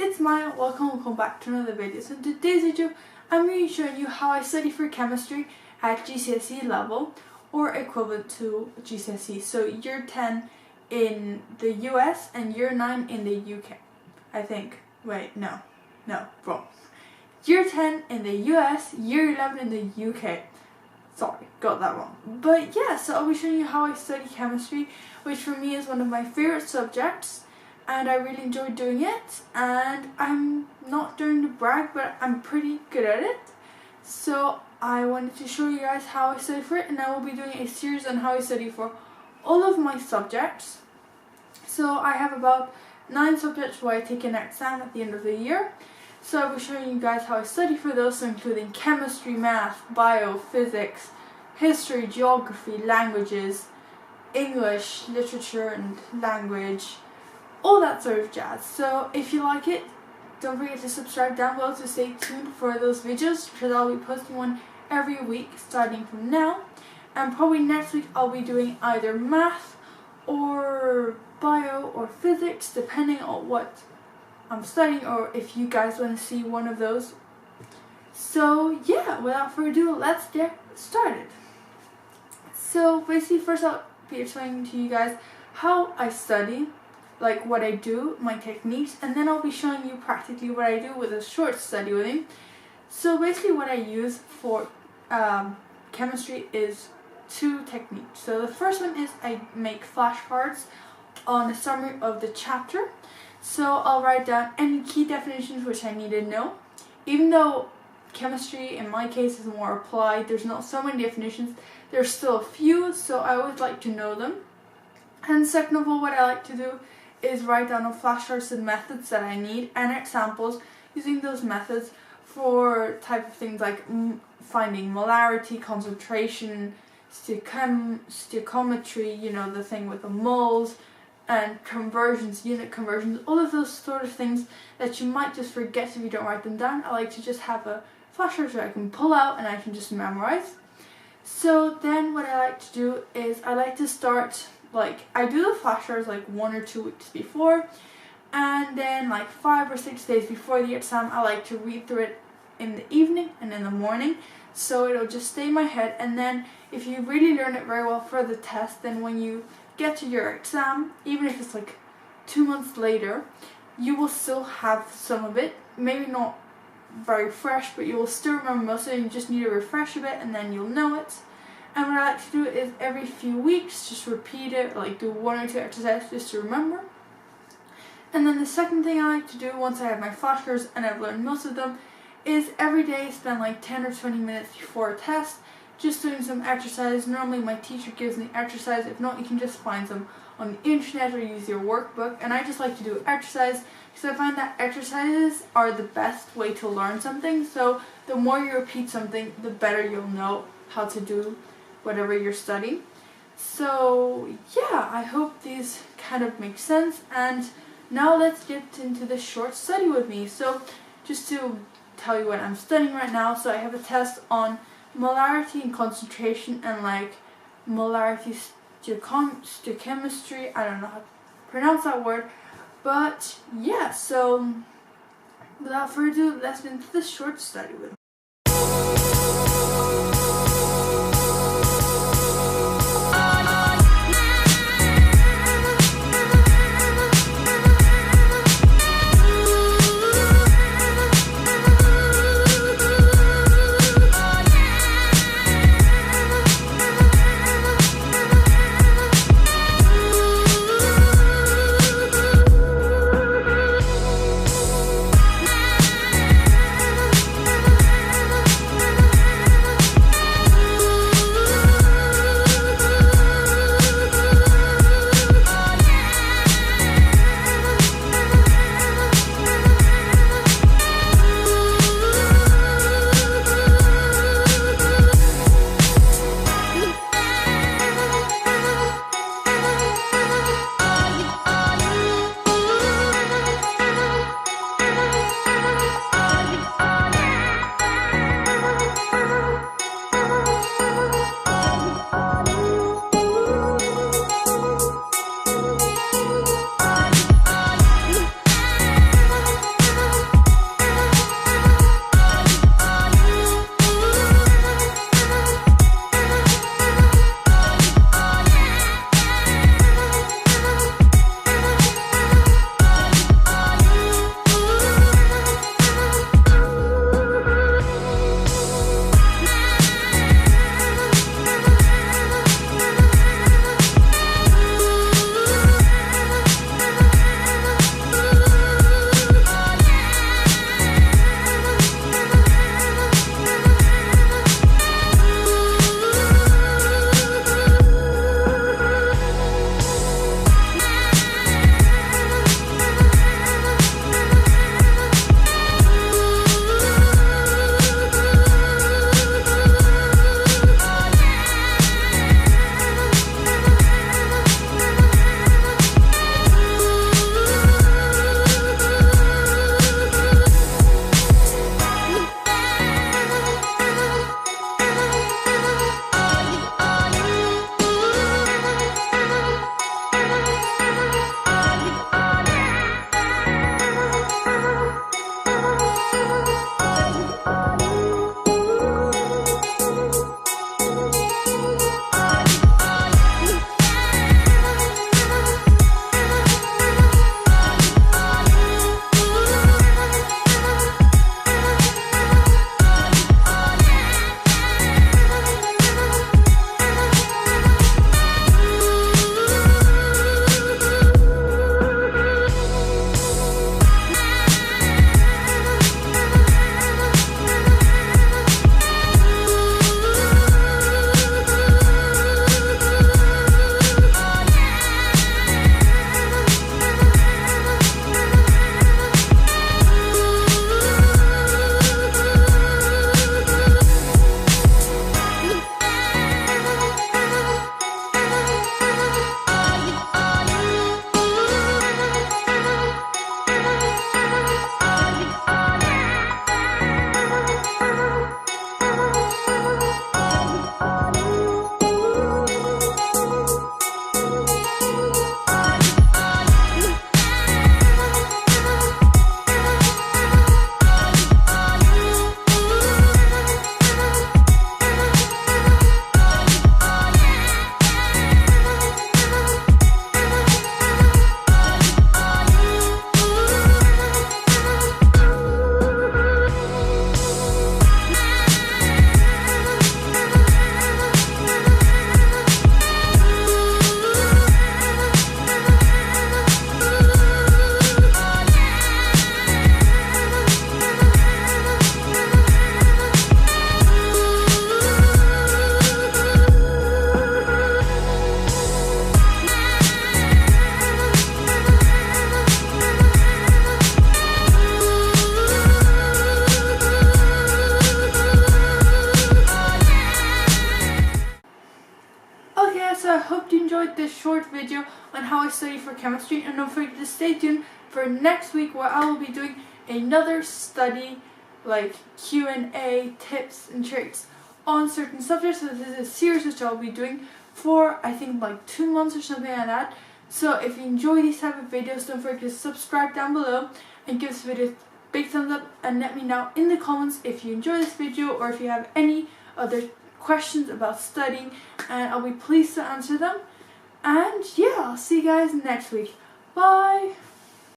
it's Maya. Welcome back to another video. So in today's video, I'm going to be showing you how I study for chemistry at GCSE level or equivalent to GCSE. So year 10 in the US and year 9 in the UK. I think. Wait, no, wrong. Year 10 in the US, year 11 in the UK. Sorry, got that wrong. But yeah, so I'll be showing you how I study chemistry, which for me is one of my favorite subjects. And I really enjoy doing it, and I'm not doing to brag, but I'm pretty good at it. So I wanted to show you guys how I study for it, and I will be doing a series on how I study for all of my subjects. So I have about 9 subjects where I take an exam at the end of the year. So I'll be showing you guys how I study for those, so including chemistry, math, bio, physics, history, geography, languages, English, literature and language, all that sort of jazz. So if you like it, don't forget to subscribe down below to stay tuned for those videos, because I'll be posting one every week starting from now. And probably next week I'll be doing either math or bio or physics, depending on what I'm studying, or if you guys want to see one of those. So yeah, without further ado, let's get started. So basically, first I'll be explaining to you guys how I study, like what I do, my techniques, and then I'll be showing you practically what I do with a short study with me. So basically what I use for chemistry is 2 techniques. So the first one is I make flashcards on a summary of the chapter. So I'll write down any key definitions which I need to know. Even though chemistry in my case is more applied, there's not so many definitions, there's still a few, so I always like to know them. And second of all, what I like to do is write down on flashcards the methods that I need and examples using those methods for type of things like finding molarity, concentration, stoichiometry, you know, the thing with the moles, and conversions, unit conversions, all of those sort of things that you might just forget if you don't write them down. I like to just have a flashcard so I can pull out and I can just memorize. So then what I like to do is I like to start, like, I do the flashcards like 1 or 2 weeks before, and then like 5 or 6 days before the exam I like to read through it in the evening and in the morning, so it'll just stay in my head. And then if you really learn it very well for the test, then when you get to your exam, even if it's like 2 months later, you will still have some of it, maybe not very fresh, but you will still remember most of it. You just need to refresh a bit and then you'll know it. And what I like to do is every few weeks just repeat it, like do 1 or 2 exercises just to remember. And then the second thing I like to do once I have my flashcards and I've learned most of them is every day spend like 10 or 20 minutes before a test just doing some exercise. Normally my teacher gives me exercise. If not, you can just find some on the internet or use your workbook. And I just like to do exercise because I find that exercises are the best way to learn something. So the more you repeat something, the better you'll know how to do whatever you're studying. So yeah, I hope these kind of make sense. And now let's get into the short study with me. So just to tell you what I'm studying right now, so I have a test on molarity and concentration and like molarity stoichiometry. I don't know how to pronounce that word, but yeah, so without further ado, let's get into the short study with me. short video on how I study for chemistry, and don't forget to stay tuned for next week where I will be doing another study like Q&A tips and tricks on certain subjects. So this is a series which I'll be doing for I think like 2 months or something like that. So if you enjoy these type of videos, don't forget to subscribe down below and give this video a big thumbs up, and let me know in the comments if you enjoy this video or if you have any other questions about studying, and I'll be pleased to answer them. And yeah, I'll see you guys next week. Bye!